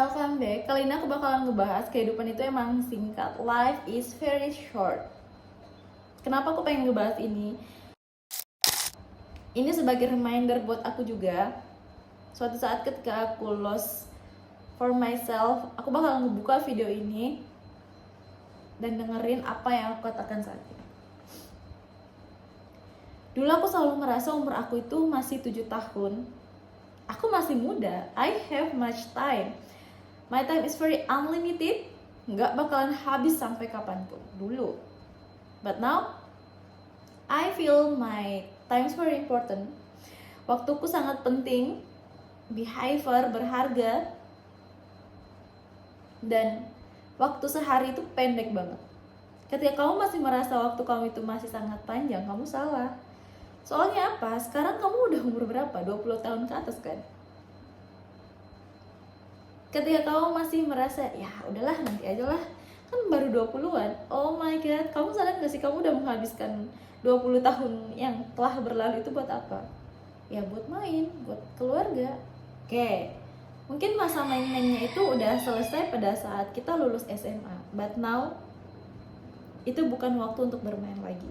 welcome back. Kali ini aku bakalan ngebahas kehidupan itu emang singkat. Life is very short. Kenapa aku pengen ngebahas ini? Ini sebagai reminder buat aku juga. Suatu saat ketika aku lost for myself, aku bakal ngebuka video ini dan dengerin apa yang aku katakan saat ini. Dulu aku selalu merasa umur aku itu masih 7 tahun. Aku masih muda, I have much time. My time is very unlimited, nggak bakalan habis sampai kapanpun dulu. But now, I feel my time is very important. Waktuku sangat penting, behavior berharga, dan waktu sehari itu pendek banget. Ketika kamu masih merasa waktu kamu itu masih sangat panjang, kamu salah. Soalnya apa? Sekarang kamu udah umur berapa? 20 tahun ke atas kan? Ketika kamu masih merasa, ya udahlah nanti aja lah, kan baru 20-an. Oh my god, kamu sadar gak sih kamu udah menghabiskan 20 tahun yang telah berlalu itu buat apa? Ya buat main, buat keluarga. Oke, mungkin masa main-mainnya itu udah selesai pada saat kita lulus SMA. But now, itu bukan waktu untuk bermain lagi.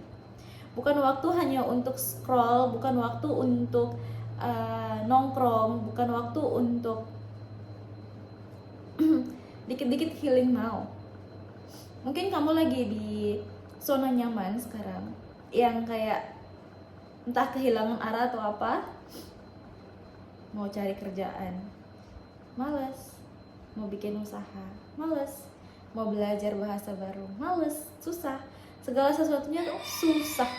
Bukan waktu hanya untuk scroll, bukan waktu untuk nongkrong, bukan waktu untuk dikit-dikit healing now. Mungkin kamu lagi di zona nyaman sekarang, yang kayak entah kehilangan arah atau apa, mau cari kerjaan males, mau bikin usaha males, mau belajar bahasa baru males, susah, segala sesuatunya tuh susah.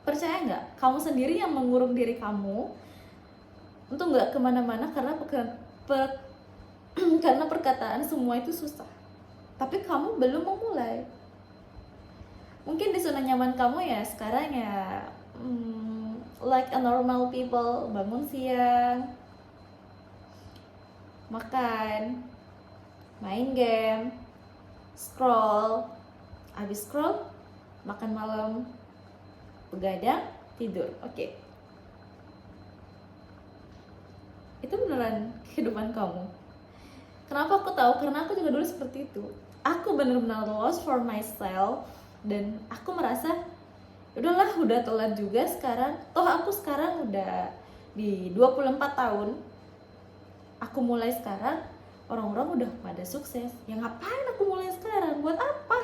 Percaya nggak, kamu sendiri yang mengurung diri kamu untuk nggak kemana-mana karena karena perkataan semua itu susah. Tapi kamu belum memulai. Mungkin di zona nyaman kamu ya sekarang ya like a normal people, bangun siang, makan, main game, scroll, habis scroll, makan malam, begadang, tidur. Oke. Itu beneran kehidupan kamu. Kenapa aku tahu? Karena aku juga dulu seperti itu. Aku bener-bener lost for myself dan aku merasa udahlah, udah telat juga sekarang. Toh aku sekarang udah di 24 tahun. Aku mulai sekarang, orang-orang udah pada sukses. Ya ngapain aku mulai sekarang? Buat apa?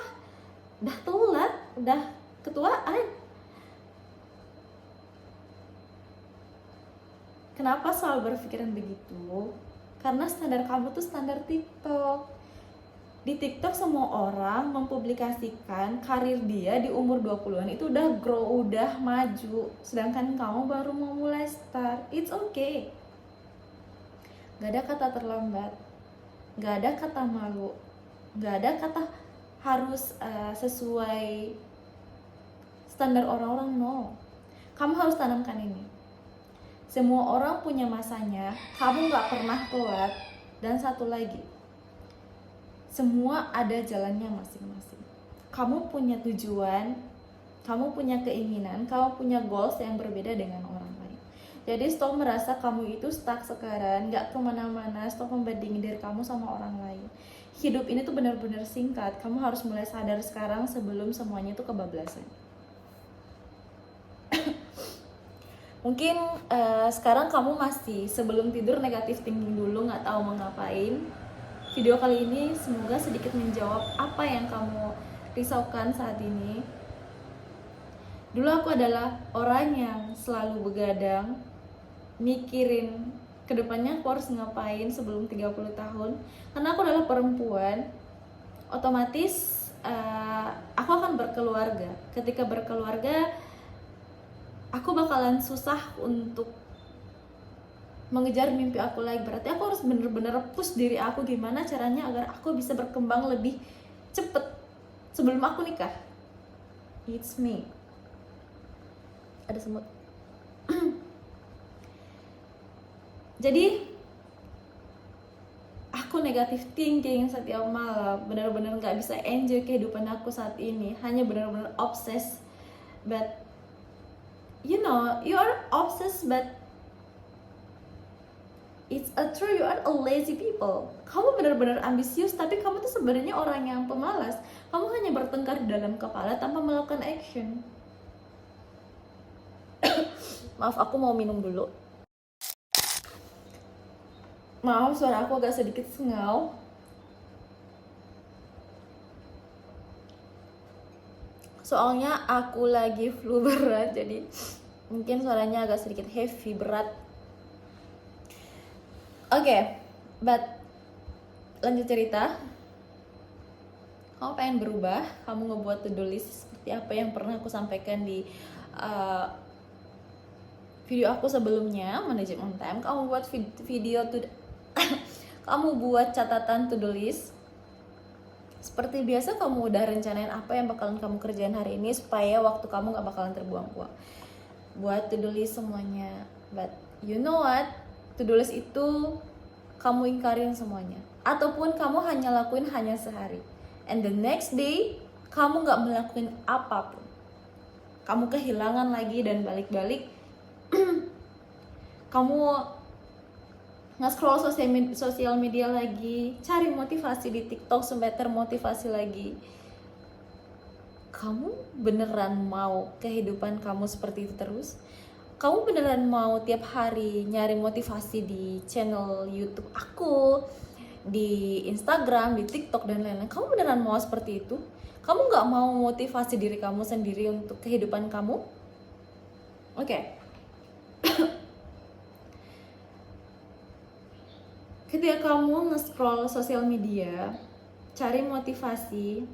Udah telat, udah ketuaan. Kenapa selalu berpikiran begitu? Karena standar kamu tuh standar TikTok. Di TikTok semua orang mempublikasikan karir dia di umur 20-an itu udah grow, udah maju. Sedangkan kamu baru mau mulai start. It's okay. Gak ada kata terlambat, gak ada kata malu, gak ada kata harus sesuai standar orang-orang. No. Kamu harus tanamkan ini. Semua orang punya masanya, kamu gak pernah telat. Dan satu lagi, semua ada jalannya masing-masing. Kamu punya tujuan, kamu punya keinginan, kamu punya goals yang berbeda dengan orang lain. Jadi stop merasa kamu itu stuck sekarang, gak kemana-mana. Stop membandingin diri kamu sama orang lain. Hidup ini tuh benar-benar singkat. Kamu harus mulai sadar sekarang sebelum semuanya tuh kebablasan. Mungkin sekarang kamu masih sebelum tidur negatif thinking dulu, gak tahu mau ngapain. Video kali ini semoga sedikit menjawab apa yang kamu risaukan saat ini. Dulu aku adalah orang yang selalu begadang, mikirin kedepannya aku harus ngapain sebelum 30 tahun. Karena aku adalah perempuan, otomatis aku akan berkeluarga. Ketika berkeluarga, aku bakalan susah untuk mengejar mimpi aku lagi. Berarti aku harus bener-bener push diri aku gimana caranya agar aku bisa berkembang lebih cepet sebelum aku nikah. It's me. Ada semut. Jadi aku negatif thinking setiap malam, benar-benar nggak bisa enjoy kehidupan aku saat ini, hanya benar-benar obsessed. But you know, you are obsessed, but it's true, you are a lazy people. Kamu benar-benar ambisius, tapi kamu tuh sebenarnya orang yang pemalas. Kamu hanya bertengkar di dalam kepala tanpa melakukan action. Maaf, aku mau minum dulu. Maaf, suara aku agak sedikit sengau. Soalnya aku lagi flu berat, jadi mungkin suaranya agak sedikit heavy, berat. Oke, but lanjut cerita. Kamu pengen berubah, kamu ngebuat to-do list seperti apa yang pernah aku sampaikan di video aku sebelumnya, Management Time. Kamu buat video kamu buat catatan to-do list. Seperti biasa, kamu udah rencanain apa yang bakalan kamu kerjain hari ini supaya waktu kamu gak bakalan terbuang-buang. Buat to-do list semuanya. But you know what? To-do list itu kamu ingkarin semuanya. Ataupun kamu hanya lakuin hanya sehari. And the next day, kamu gak melakuin apapun. Kamu kehilangan lagi dan balik-balik. Kamu nge-scroll sosial media lagi, cari motivasi di TikTok supaya termotivasi lagi. Kamu beneran mau kehidupan kamu seperti itu terus? Kamu beneran mau tiap hari nyari motivasi di channel YouTube aku, di Instagram, di TikTok dan lain-lain? Kamu beneran mau seperti itu? Kamu gak mau motivasi diri kamu sendiri untuk kehidupan kamu? Oke. Ketika kamu nge-scroll sosial media, cari motivasi,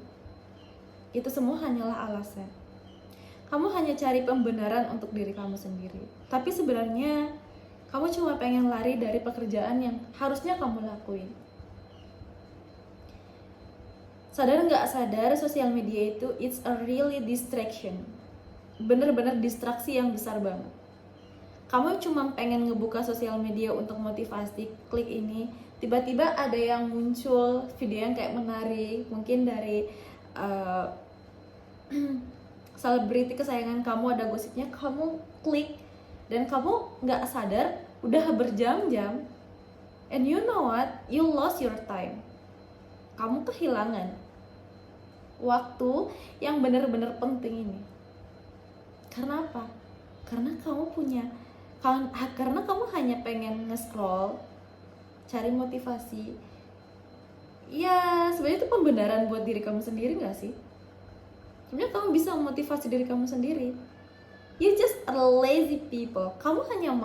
itu semua hanyalah alasan. Kamu hanya cari pembenaran untuk diri kamu sendiri. Tapi sebenarnya kamu cuma pengen lari dari pekerjaan yang harusnya kamu lakuin. Sadar nggak sadar, sosial media itu it's a really distraction. Bener-bener distraksi yang besar banget. Kamu cuma pengen ngebuka sosial media untuk motivasi, klik ini, tiba-tiba ada yang muncul video yang kayak menarik, mungkin dari selebriti kesayangan kamu, ada gosipnya, kamu klik dan kamu nggak sadar udah berjam-jam, and you know what, you lost your time. Kamu kehilangan waktu yang benar-benar penting ini. Karena apa? Karena kamu hanya pengen nge-scroll, cari motivasi. Ya, sebenarnya itu pembenaran buat diri kamu sendiri gak sih? Sebenarnya kamu bisa memotivasi diri kamu sendiri. You just a lazy people. Kamu hanya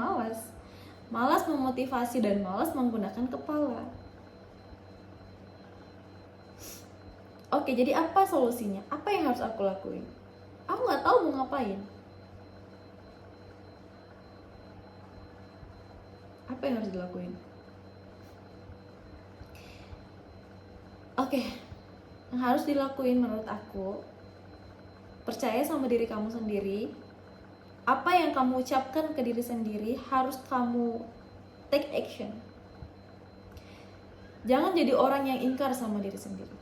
malas memotivasi dan malas menggunakan kepala. Oke, jadi apa solusinya? Apa yang harus aku lakuin? Aku gak tahu mau ngapain. Apa yang harus dilakuin? Oke, yang harus dilakuin menurut aku, percaya sama diri kamu sendiri. Apa yang kamu ucapkan ke diri sendiri harus kamu take action. Jangan jadi orang yang ingkar sama diri sendiri.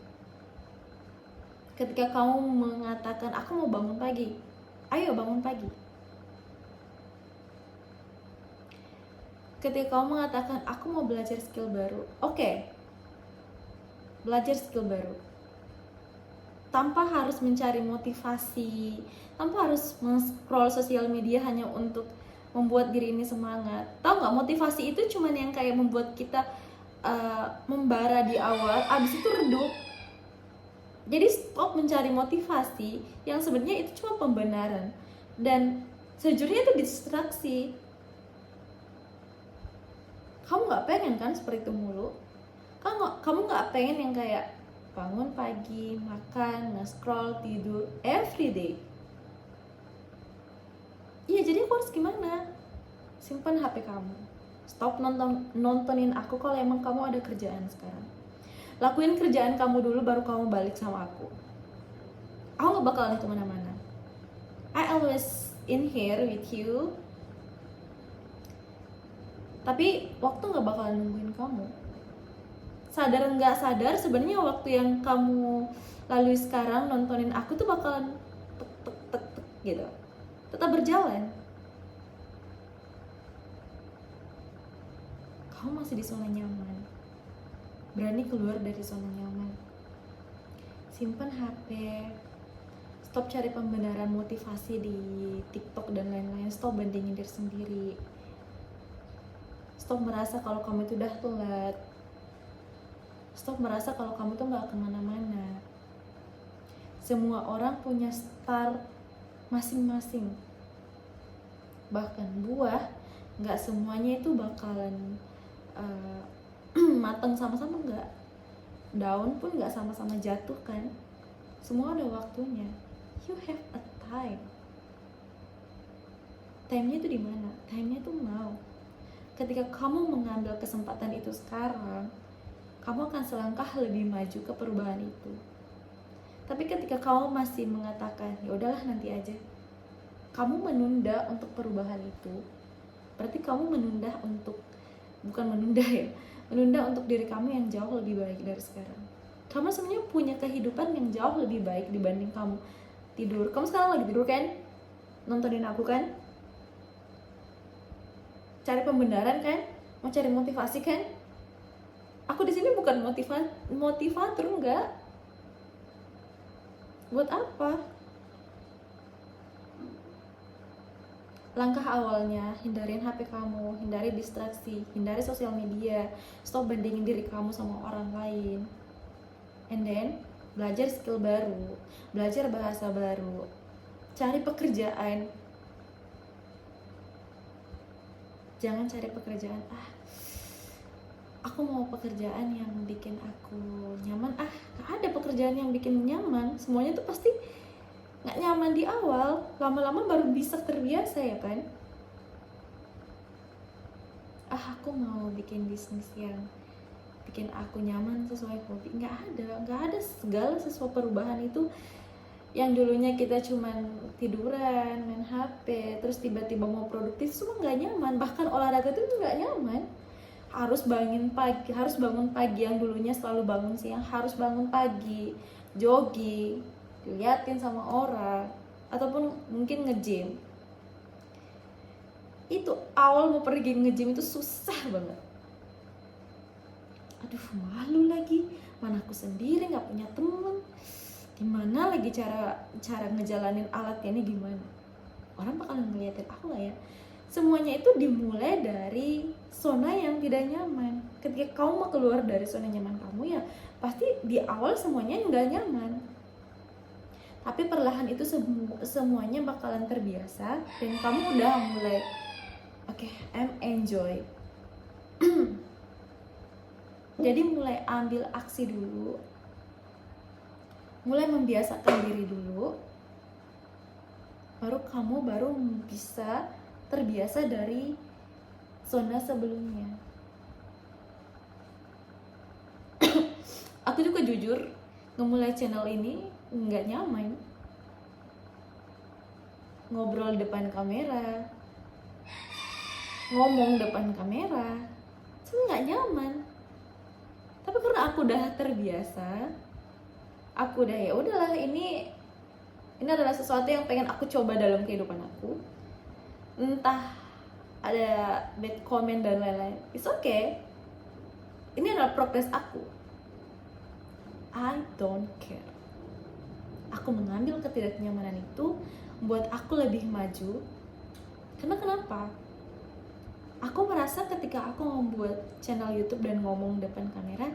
Ketika kamu mengatakan, aku mau bangun pagi, ayo bangun pagi. Ketika kamu mengatakan, aku mau belajar skill baru, oke, belajar skill baru. Tanpa harus mencari motivasi, tanpa harus scroll sosial media hanya untuk membuat diri ini semangat. Tahu nggak, motivasi itu cuman yang kayak membuat kita membara di awal, abis itu redup. Jadi stop mencari motivasi yang sebenarnya itu cuma pembenaran. Dan sejujurnya itu distraksi. Kamu nggak pengen kan seperti itu mulu? Kamu nggak pengen yang kayak bangun pagi, makan, nge-scroll, tidur, everyday. Iya, jadi aku harus gimana? Simpan HP kamu. Stop nontonin aku kalau emang kamu ada kerjaan sekarang. Lakuin kerjaan kamu dulu, baru kamu balik sama aku. Aku gak bakalan kemana-mana. I always in here with you. Tapi waktu gak bakalan nungguin kamu. Sadar nggak sadar, sebenarnya waktu yang kamu lalui sekarang nontonin aku tuh bakalan tek gitu, tetap berjalan. kamu masih di zona nyaman. Berani keluar dari zona nyaman. Simpan HP. Stop cari pembenaran motivasi di TikTok dan lain-lain. Stop bandingin diri sendiri. Stop merasa kalau kamu itu udah telat. Stop merasa kalau kamu tuh gak kemana-mana. Semua orang punya start masing-masing. Bahkan buah gak semuanya itu bakalan mateng sama-sama, enggak. Daun pun gak sama-sama jatuh kan. Semua ada waktunya. You have a time. Time-nya itu di mana? Time-nya itu now. Ketika kamu mengambil kesempatan itu sekarang, kamu akan selangkah lebih maju ke perubahan itu. Tapi ketika kamu masih mengatakan, ya udahlah nanti aja, kamu menunda untuk perubahan itu, berarti kamu menunda untuk, bukan menunda ya, menunda untuk diri kamu yang jauh lebih baik dari sekarang. Kamu sebenarnya punya kehidupan yang jauh lebih baik dibanding kamu tidur. Kamu sekarang lagi tidur kan? Nontonin aku kan? Cari pembenaran kan? Mau cari motivasi kan? Aku di sini bukan motivator, enggak. Buat apa? Langkah awalnya, hindarin HP kamu, hindari distraksi, hindari sosial media, stop bandingin diri kamu sama orang lain. And then, belajar skill baru, belajar bahasa baru, cari pekerjaan. Jangan cari pekerjaan, aku mau pekerjaan yang bikin aku nyaman. Gak ada pekerjaan yang bikin nyaman. Semuanya tuh pasti gak nyaman di awal, lama-lama baru bisa terbiasa ya kan. Aku mau bikin bisnis yang bikin aku nyaman sesuai hobi. Gak ada. Segala sesuatu perubahan itu yang dulunya kita cuman tiduran, main HP, terus tiba-tiba mau produktif, semua gak nyaman. Bahkan olahraga itu gak nyaman. Harus bangun pagi yang dulunya selalu bangun siang, harus bangun pagi, jogging, diliatin sama orang, ataupun mungkin nge-gym. Itu awal mau pergi nge-gym itu susah banget. Aduh, malu lagi, mana aku sendiri gak punya temen, gimana lagi cara ngejalanin alatnya ini gimana. Orang bakal ngeliatin aku gak ya? Semuanya itu dimulai dari zona yang tidak nyaman. Ketika kamu mau keluar dari zona nyaman kamu, ya pasti di awal semuanya nggak nyaman. Tapi perlahan itu semuanya bakalan terbiasa dan kamu udah mulai I'm enjoy. Jadi mulai ambil aksi dulu, mulai membiasakan diri dulu, baru kamu bisa terbiasa dari zona sebelumnya. Aku juga jujur ngemulai channel ini nggak nyaman. Ngobrol depan kamera, ngomong depan kamera, itu nggak nyaman. Tapi karena aku udah terbiasa, aku udah ya udahlah, ini adalah sesuatu yang pengen aku coba dalam kehidupan aku. Entah ada bad comment dan lain-lain, it's okay. Ini adalah progres aku. I don't care. Aku mengambil ketidaknyamanan itu buat aku lebih maju. Karena kenapa? Aku merasa ketika aku membuat channel YouTube dan ngomong depan kamera,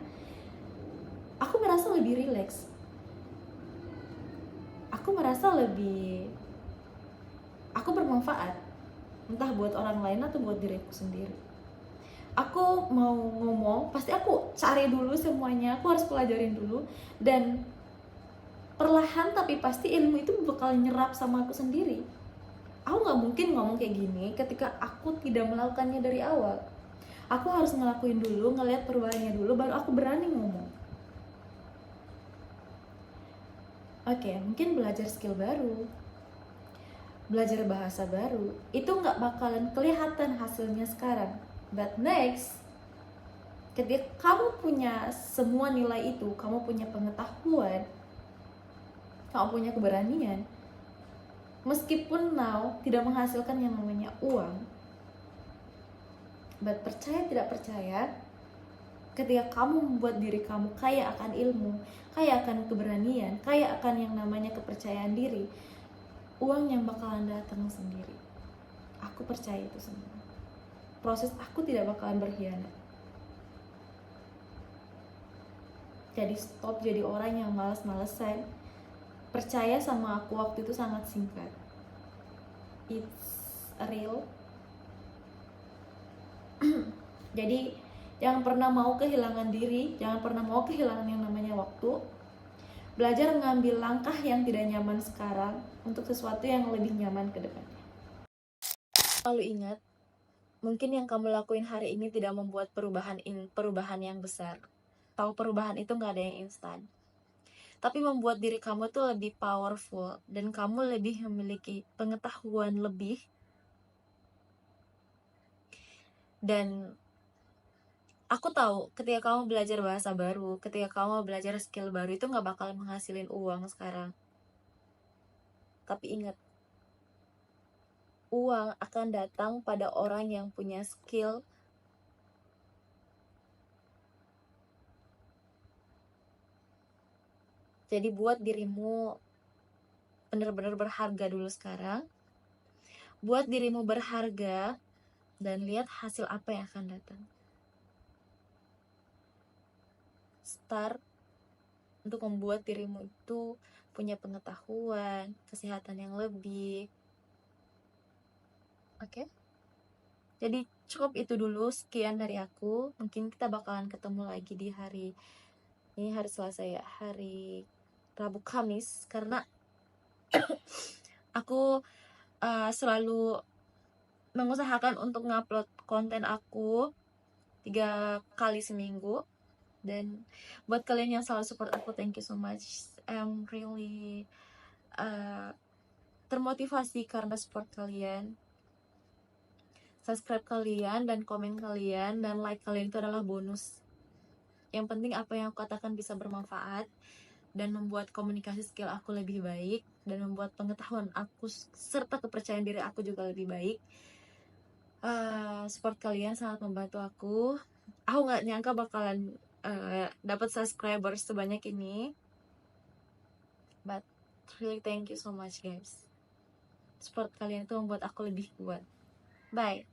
aku merasa lebih relax. Aku merasa aku bermanfaat. Entah buat orang lain atau buat diriku sendiri. Aku mau ngomong, pasti aku cari dulu semuanya, aku harus pelajarin dulu. Dan perlahan tapi pasti ilmu itu bakal nyerap sama aku sendiri. Aku gak mungkin ngomong kayak gini ketika aku tidak melakukannya dari awal. Aku harus ngelakuin dulu, ngeliat perubahannya dulu, baru aku berani ngomong. Mungkin belajar skill baru, belajar bahasa baru, itu gak bakalan kelihatan hasilnya sekarang. But next, ketika kamu punya semua nilai itu, kamu punya pengetahuan, kamu punya keberanian, meskipun now tidak menghasilkan yang namanya uang, But percaya tidak percaya, ketika kamu membuat diri kamu kaya akan ilmu, kaya akan keberanian, kaya akan yang namanya kepercayaan diri, uang yang bakalan datang sendiri. Aku percaya itu semua. Proses aku tidak bakalan berkhianat. Jadi stop jadi orang yang malas-malesan. Percaya sama aku waktu itu sangat singkat. It's real. Jadi jangan pernah mau kehilangan diri, jangan pernah mau kehilangan yang namanya waktu. Belajar mengambil langkah yang tidak nyaman sekarang untuk sesuatu yang lebih nyaman ke depannya. Selalu ingat, mungkin yang kamu lakuin hari ini tidak membuat perubahan yang besar. Tahu perubahan itu nggak ada yang instan. Tapi membuat diri kamu tuh lebih powerful dan kamu lebih memiliki pengetahuan lebih. Dan aku tahu ketika kamu belajar bahasa baru, ketika kamu belajar skill baru itu nggak bakal menghasilin uang sekarang. Tapi ingat, uang akan datang pada orang yang punya skill. Jadi buat dirimu benar-benar berharga dulu sekarang. Buat dirimu berharga dan lihat hasil apa yang akan datang. Start untuk membuat dirimu itu punya pengetahuan, kesehatan yang lebih. Oke? Jadi cukup itu dulu, sekian dari aku. Mungkin kita bakalan ketemu lagi di hari ini, hari Selasa ya, hari Rabu Kamis, karena aku selalu mengusahakan untuk ngupload konten aku 3 kali seminggu. Dan buat kalian yang selalu support aku, thank you so much. I'm really termotivasi karena support kalian, subscribe kalian, dan komen kalian, dan like kalian itu adalah bonus. Yang penting apa yang aku katakan bisa bermanfaat dan membuat komunikasi skill aku lebih baik, dan membuat pengetahuan aku serta kepercayaan diri aku juga lebih baik. Support kalian sangat membantu aku. Aku nggak nyangka bakalan dapat subscribers sebanyak ini, but really thank you so much guys. Support kalian itu membuat aku lebih kuat. Bye.